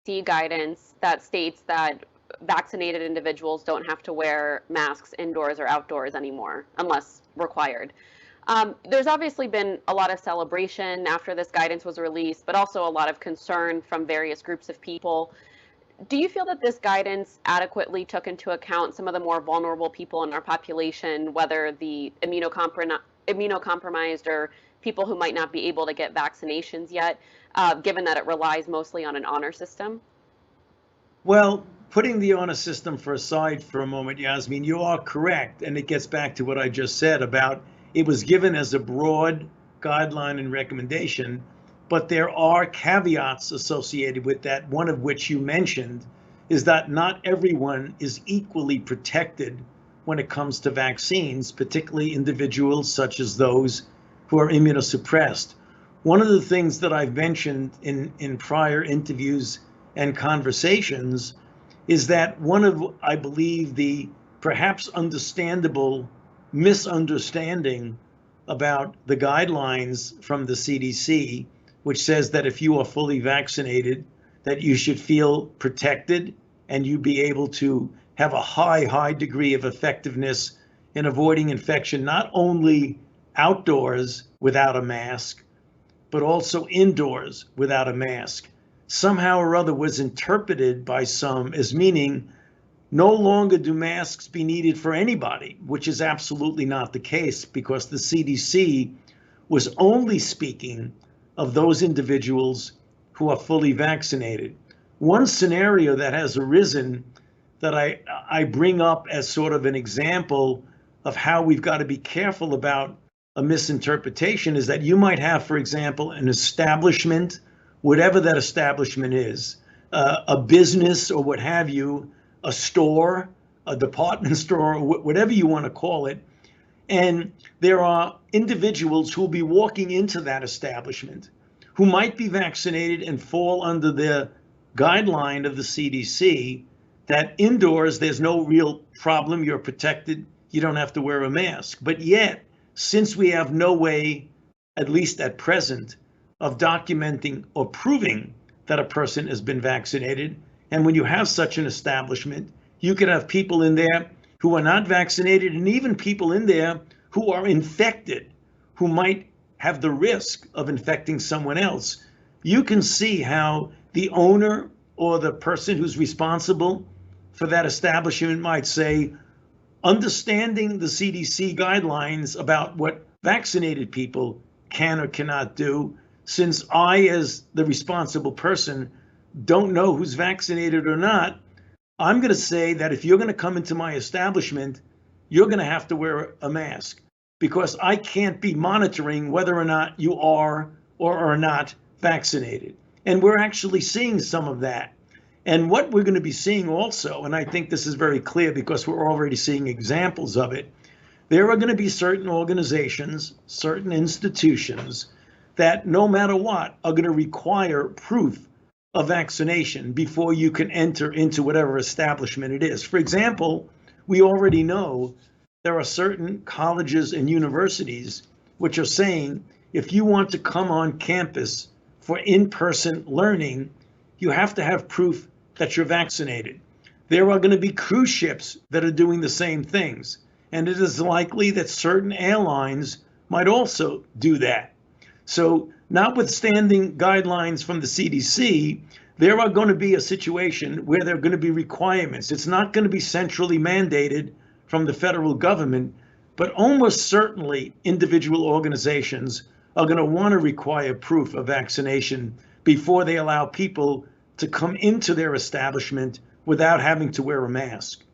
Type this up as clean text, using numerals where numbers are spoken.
CDC guidance that states that vaccinated individuals don't have to wear masks indoors or outdoors anymore unless required. There's obviously been a lot of celebration after this guidance was released, but also a lot of concern from various groups of people. Do you feel that this guidance adequately took into account some of the more vulnerable people in our population, whether the immunocompromised or people who might not be able to get vaccinations yet, given that it relies mostly on an honor system? Well, putting the honor system aside for a moment, Yasmin, you are correct. And it gets back to what I just said about it was given as a broad guideline and recommendation, but there are caveats associated with that, one of which you mentioned is that not everyone is equally protected when it comes to vaccines, particularly individuals such as those who are immunosuppressed. One of the things that I've mentioned in prior interviews and conversations is that one of, I believe, the perhaps understandable misunderstanding about the guidelines from the CDC, which says that if you are fully vaccinated, that you should feel protected and you be able to have a high degree of effectiveness in avoiding infection, not only outdoors without a mask, but also indoors without a mask. Somehow or other was interpreted by some as meaning no longer do masks be needed for anybody, which is absolutely not the case, because the CDC was only speaking of those individuals who are fully vaccinated. One scenario that has arisen that I bring up as sort of an example of how we've got to be careful about a misinterpretation is that you might have, for example, an establishment, whatever that establishment is, a business or what have you, a store, a department store, whatever you want to call it. And there are individuals who will be walking into that establishment who might be vaccinated and fall under the guideline of the CDC that indoors there's no real problem, you're protected, you don't have to wear a mask. But yet, since we have no way, at least at present, of documenting or proving that a person has been vaccinated, and when you have such an establishment, you could have people in there who are not vaccinated and even people in there who are infected, who might have the risk of infecting someone else. You can see how the owner or the person who's responsible for that establishment might say, understanding the CDC guidelines about what vaccinated people can or cannot do, since I, as the responsible person, don't know who's vaccinated or not, I'm going to say that if you're going to come into my establishment, you're going to have to wear a mask, because I can't be monitoring whether or not you are or are not vaccinated. And we're actually seeing some of that. And what we're going to be seeing also, and I think this is very clear because we're already seeing examples of it, there are going to be certain organizations, certain institutions that no matter what are going to require proof of vaccination before you can enter into whatever establishment it is. For example, we already know there are certain colleges and universities which are saying if you want to come on campus for in-person learning, you have to have proof that you're vaccinated. There are going to be cruise ships that are doing the same things. And it is likely that certain airlines might also do that. So notwithstanding guidelines from the CDC, there are going to be a situation where there are going to be requirements. It's not going to be centrally mandated from the federal government, but almost certainly individual organizations are going to want to require proof of vaccination before they allow people to come into their establishment without having to wear a mask.